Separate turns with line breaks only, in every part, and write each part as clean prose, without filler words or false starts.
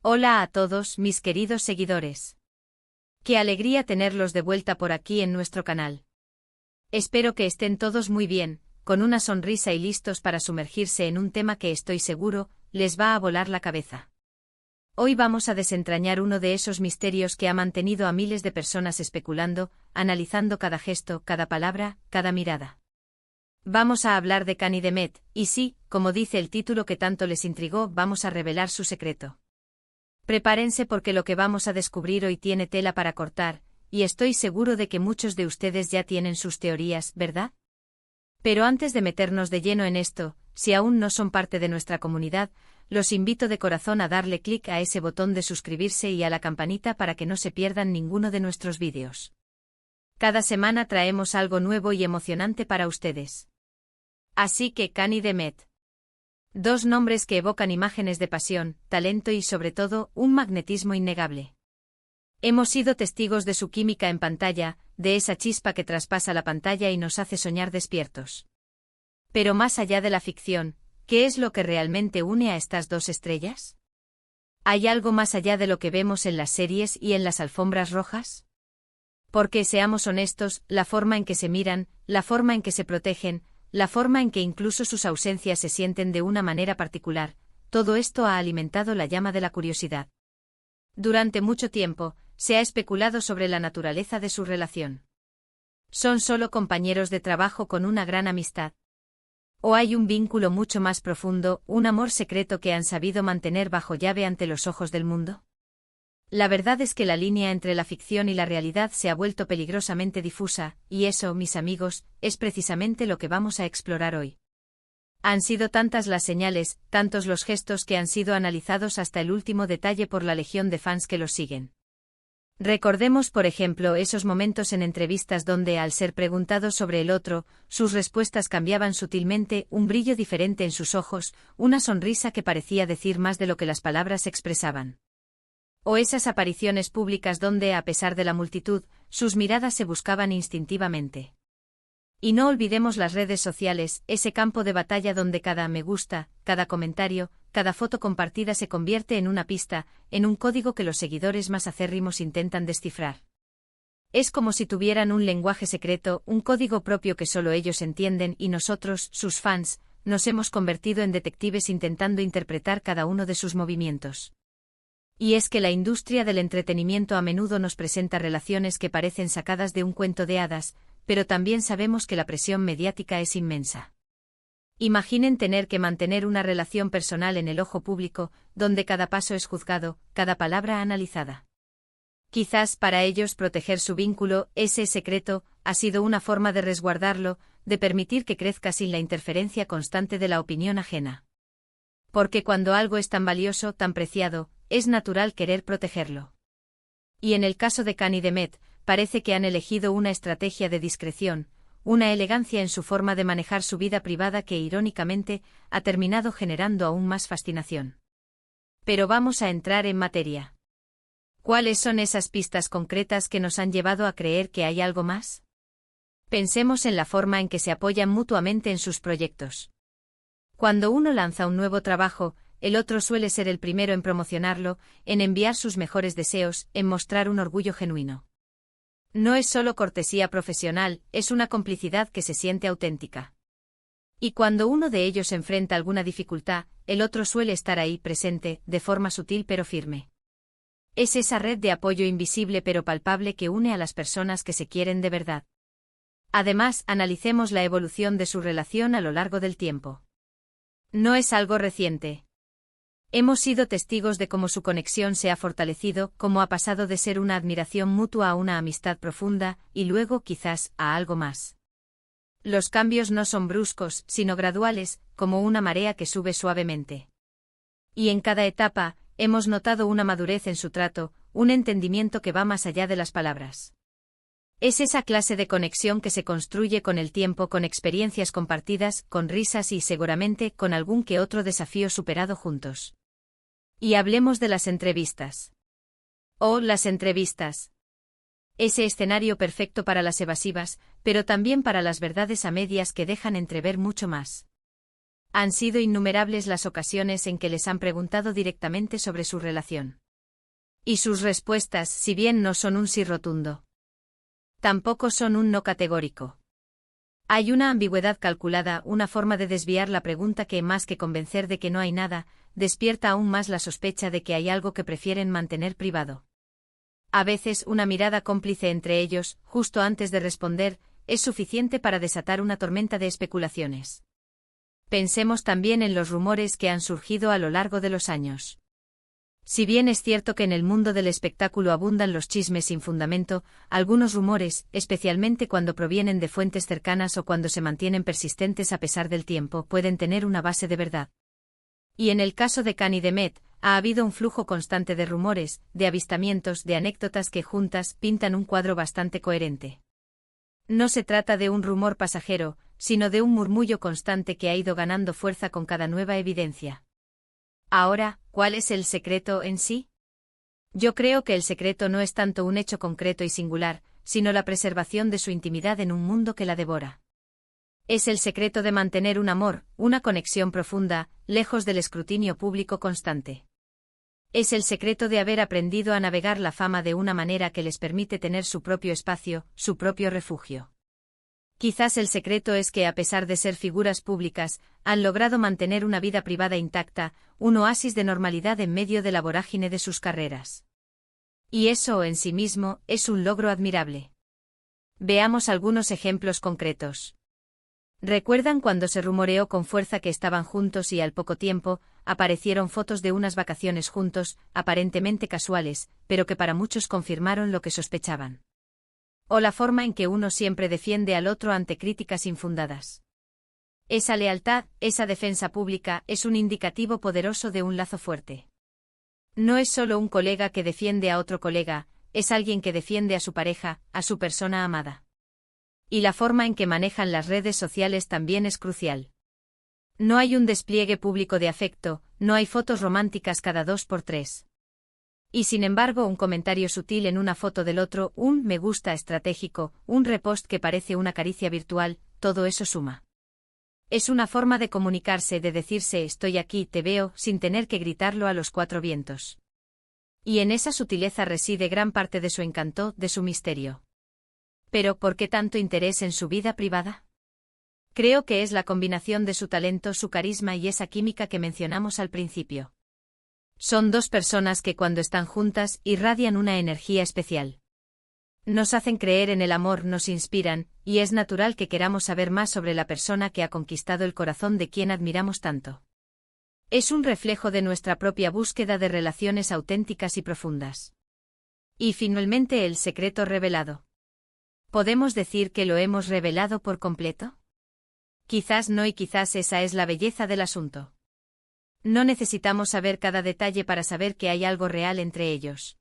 Hola a todos mis queridos seguidores. Qué alegría tenerlos de vuelta por aquí en nuestro canal. Espero que estén todos muy bien, con una sonrisa y listos para sumergirse en un tema que estoy seguro, les va a volar la cabeza. Hoy vamos a desentrañar uno de esos misterios que ha mantenido a miles de personas especulando, analizando cada gesto, cada palabra, cada mirada. Vamos a hablar de Cani Demet, y sí, como dice el título que tanto les intrigó, vamos a revelar su secreto. Prepárense porque lo que vamos a descubrir hoy tiene tela para cortar, y estoy seguro de que muchos de ustedes ya tienen sus teorías, ¿verdad? Pero antes de meternos de lleno en esto, si aún no son parte de nuestra comunidad, los invito de corazón a darle clic a ese botón de suscribirse y a la campanita para que no se pierdan ninguno de nuestros vídeos. Cada semana traemos algo nuevo y emocionante para ustedes. Así que Cani Demet. Dos nombres que evocan imágenes de pasión, talento y sobre todo, un magnetismo innegable. Hemos sido testigos de su química en pantalla, de esa chispa que traspasa la pantalla y nos hace soñar despiertos. Pero más allá de la ficción, ¿qué es lo que realmente une a estas dos estrellas? ¿Hay algo más allá de lo que vemos en las series y en las alfombras rojas? Porque seamos honestos, la forma en que se miran, la forma en que se protegen, la forma en que incluso sus ausencias se sienten de una manera particular, todo esto ha alimentado la llama de la curiosidad. Durante mucho tiempo, se ha especulado sobre la naturaleza de su relación. ¿Son solo compañeros de trabajo con una gran amistad? ¿O hay un vínculo mucho más profundo, un amor secreto que han sabido mantener bajo llave ante los ojos del mundo? La verdad es que la línea entre la ficción y la realidad se ha vuelto peligrosamente difusa, y eso, mis amigos, es precisamente lo que vamos a explorar hoy. Han sido tantas las señales, tantos los gestos que han sido analizados hasta el último detalle por la legión de fans que los siguen. Recordemos, por ejemplo, esos momentos en entrevistas donde, al ser preguntados sobre el otro, sus respuestas cambiaban sutilmente, un brillo diferente en sus ojos, una sonrisa que parecía decir más de lo que las palabras expresaban. O esas apariciones públicas donde, a pesar de la multitud, sus miradas se buscaban instintivamente. Y no olvidemos las redes sociales, ese campo de batalla donde cada me gusta, cada comentario, cada foto compartida se convierte en una pista, en un código que los seguidores más acérrimos intentan descifrar. Es como si tuvieran un lenguaje secreto, un código propio que solo ellos entienden y nosotros, sus fans, nos hemos convertido en detectives intentando interpretar cada uno de sus movimientos. Y es que la industria del entretenimiento a menudo nos presenta relaciones que parecen sacadas de un cuento de hadas, pero también sabemos que la presión mediática es inmensa. Imaginen tener que mantener una relación personal en el ojo público, donde cada paso es juzgado, cada palabra analizada. Quizás para ellos proteger su vínculo, ese secreto, ha sido una forma de resguardarlo, de permitir que crezca sin la interferencia constante de la opinión ajena. Porque cuando algo es tan valioso, tan preciado, es natural querer protegerlo. Y en el caso de Cani Demet, parece que han elegido una estrategia de discreción, una elegancia en su forma de manejar su vida privada que irónicamente ha terminado generando aún más fascinación. Pero vamos a entrar en materia. ¿Cuáles son esas pistas concretas que nos han llevado a creer que hay algo más? Pensemos en la forma en que se apoyan mutuamente en sus proyectos. Cuando uno lanza un nuevo trabajo, el otro suele ser el primero en promocionarlo, en enviar sus mejores deseos, en mostrar un orgullo genuino. No es solo cortesía profesional, es una complicidad que se siente auténtica. Y cuando uno de ellos enfrenta alguna dificultad, el otro suele estar ahí presente, de forma sutil pero firme. Es esa red de apoyo invisible pero palpable que une a las personas que se quieren de verdad. Además, analicemos la evolución de su relación a lo largo del tiempo. No es algo reciente. Hemos sido testigos de cómo su conexión se ha fortalecido, cómo ha pasado de ser una admiración mutua a una amistad profunda, y luego, quizás, a algo más. Los cambios no son bruscos, sino graduales, como una marea que sube suavemente. Y en cada etapa, hemos notado una madurez en su trato, un entendimiento que va más allá de las palabras. Es esa clase de conexión que se construye con el tiempo, con experiencias compartidas, con risas y seguramente con algún que otro desafío superado juntos. Y hablemos de las entrevistas. Oh, las entrevistas. Ese escenario perfecto para las evasivas, pero también para las verdades a medias que dejan entrever mucho más. Han sido innumerables las ocasiones en que les han preguntado directamente sobre su relación. Y sus respuestas, si bien no son un sí rotundo, tampoco son un no categórico. Hay una ambigüedad calculada, una forma de desviar la pregunta que, más que convencer de que no hay nada, despierta aún más la sospecha de que hay algo que prefieren mantener privado. A veces una mirada cómplice entre ellos, justo antes de responder, es suficiente para desatar una tormenta de especulaciones. Pensemos también en los rumores que han surgido a lo largo de los años. Si bien es cierto que en el mundo del espectáculo abundan los chismes sin fundamento, algunos rumores, especialmente cuando provienen de fuentes cercanas o cuando se mantienen persistentes a pesar del tiempo, pueden tener una base de verdad. Y en el caso de Khan y de Met, ha habido un flujo constante de rumores, de avistamientos, de anécdotas que juntas pintan un cuadro bastante coherente. No se trata de un rumor pasajero, sino de un murmullo constante que ha ido ganando fuerza con cada nueva evidencia. Ahora, ¿cuál es el secreto en sí? Yo creo que el secreto no es tanto un hecho concreto y singular, sino la preservación de su intimidad en un mundo que la devora. Es el secreto de mantener un amor, una conexión profunda, lejos del escrutinio público constante. Es el secreto de haber aprendido a navegar la fama de una manera que les permite tener su propio espacio, su propio refugio. Quizás el secreto es que, a pesar de ser figuras públicas, han logrado mantener una vida privada intacta, un oasis de normalidad en medio de la vorágine de sus carreras. Y eso, en sí mismo, es un logro admirable. Veamos algunos ejemplos concretos. ¿Recuerdan cuando se rumoreó con fuerza que estaban juntos y al poco tiempo, aparecieron fotos de unas vacaciones juntos, aparentemente casuales, pero que para muchos confirmaron lo que sospechaban? O la forma en que uno siempre defiende al otro ante críticas infundadas. Esa lealtad, esa defensa pública, es un indicativo poderoso de un lazo fuerte. No es solo un colega que defiende a otro colega, es alguien que defiende a su pareja, a su persona amada. Y la forma en que manejan las redes sociales también es crucial. No hay un despliegue público de afecto, no hay fotos románticas cada 2x3. Y sin embargo, un comentario sutil en una foto del otro, un me gusta estratégico, un repost que parece una caricia virtual, todo eso suma. Es una forma de comunicarse, de decirse estoy aquí, te veo, sin tener que gritarlo a los cuatro vientos. Y en esa sutileza reside gran parte de su encanto, de su misterio. Pero, ¿por qué tanto interés en su vida privada? Creo que es la combinación de su talento, su carisma y esa química que mencionamos al principio. Son dos personas que cuando están juntas irradian una energía especial. Nos hacen creer en el amor, nos inspiran, y es natural que queramos saber más sobre la persona que ha conquistado el corazón de quien admiramos tanto. Es un reflejo de nuestra propia búsqueda de relaciones auténticas y profundas. Y finalmente el secreto revelado. ¿Podemos decir que lo hemos revelado por completo? Quizás no, y quizás esa es la belleza del asunto. No necesitamos saber cada detalle para saber que hay algo real entre ellos.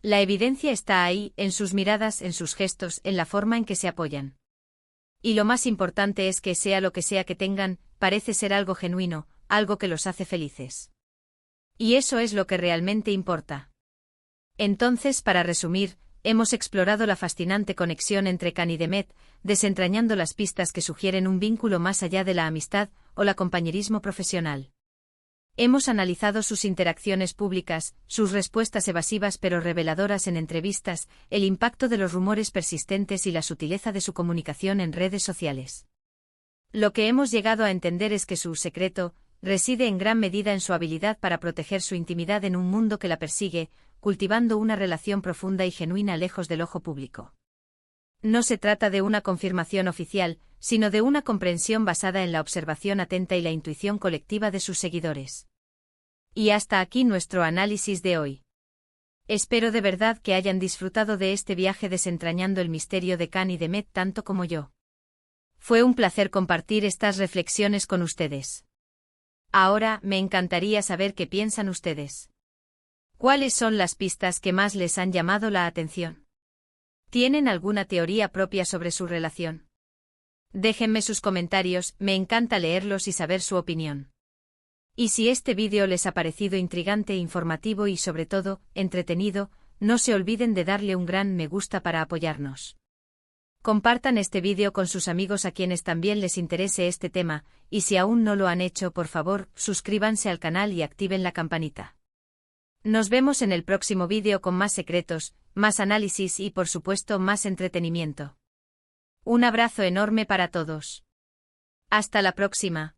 La evidencia está ahí, en sus miradas, en sus gestos, en la forma en que se apoyan. Y lo más importante es que, sea lo que sea que tengan, parece ser algo genuino, algo que los hace felices. Y eso es lo que realmente importa. Entonces, para resumir, hemos explorado la fascinante conexión entre Khan y Demet, desentrañando las pistas que sugieren un vínculo más allá de la amistad o el compañerismo profesional. Hemos analizado sus interacciones públicas, sus respuestas evasivas pero reveladoras en entrevistas, el impacto de los rumores persistentes y la sutileza de su comunicación en redes sociales. Lo que hemos llegado a entender es que su secreto reside en gran medida en su habilidad para proteger su intimidad en un mundo que la persigue, cultivando una relación profunda y genuina lejos del ojo público. No se trata de una confirmación oficial, sino de una comprensión basada en la observación atenta y la intuición colectiva de sus seguidores. Y hasta aquí nuestro análisis de hoy. Espero de verdad que hayan disfrutado de este viaje desentrañando el misterio de Khan y Demet tanto como yo. Fue un placer compartir estas reflexiones con ustedes. Ahora, me encantaría saber qué piensan ustedes. ¿Cuáles son las pistas que más les han llamado la atención? ¿Tienen alguna teoría propia sobre su relación? Déjenme sus comentarios, me encanta leerlos y saber su opinión. Y si este vídeo les ha parecido intrigante, informativo y sobre todo, entretenido, no se olviden de darle un gran me gusta para apoyarnos. Compartan este vídeo con sus amigos a quienes también les interese este tema, y si aún no lo han hecho, por favor, suscríbanse al canal y activen la campanita. Nos vemos en el próximo vídeo con más secretos, más análisis y por supuesto más entretenimiento. Un abrazo enorme para todos. Hasta la próxima.